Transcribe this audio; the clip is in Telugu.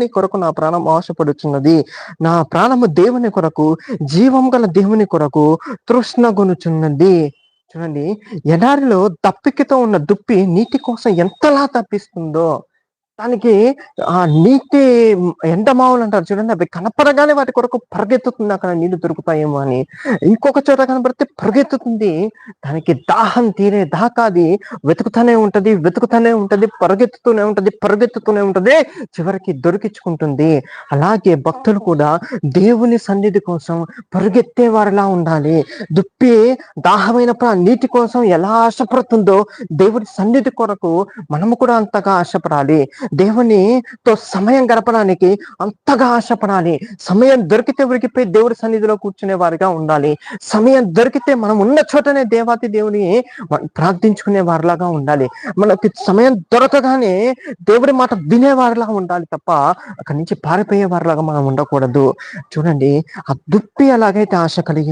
నీ కొరకు నా ప్రాణం ఆశపడుచున్నది. నా ప్రాణము దేవుని కొరకు, జీవం గల దేవుని కొరకు తృష్ణగొనుచున్నది. చూడండి, ఎడారిలో దప్పికతో ఉన్న దుప్పి నీటి కోసం ఎంతలా తప్పిస్తుందో, దానికి ఆ నీటి ఎండమావులు అంటారు చూడండి, అవి కనపడగానే వాటి కొరకు పరిగెత్తుతుంది, అక్కడ నీళ్లు దొరుకుతాయేమో అని. ఇంకొక చోట కనపడితే పరిగెత్తుతుంది. దానికి దాహం తీరే దాకా అది వెతుకుతూనే ఉంటది, వెతుకుతూనే ఉంటది, పరిగెత్తుతూనే ఉంటది, చివరికి దొరికించుకుంటుంది. అలాగే భక్తులు కూడా దేవుని సన్నిధి కోసం పరిగెత్తే వారిలా ఉండాలి. దుప్పి దాహమైనప్పుడు ఆ నీటి కోసం ఎలా ఆశపడుతుందో, దేవుడి సన్నిధి కొరకు మనము కూడా అంతగా ఆశపడాలి. దేవునితో సమయం గడపడానికి అంతగా ఆశపడాలి. సమయం దొరికితే ఉరికిపోయి దేవుడి సన్నిధిలో కూర్చునే వారిగా ఉండాలి. సమయం దొరికితే మనం ఉన్న చోటనే దేవాతి దేవుని ప్రార్థించుకునే వారిలాగా ఉండాలి. మనకి సమయం దొరకగానే దేవుడి మాట వినేవారిలా ఉండాలి తప్ప అక్కడి నుంచి పారిపోయే వారిలాగా మనం ఉండకూడదు. చూడండి, ఆ దుప్పి ఎలాగైతే ఆశ కలిగి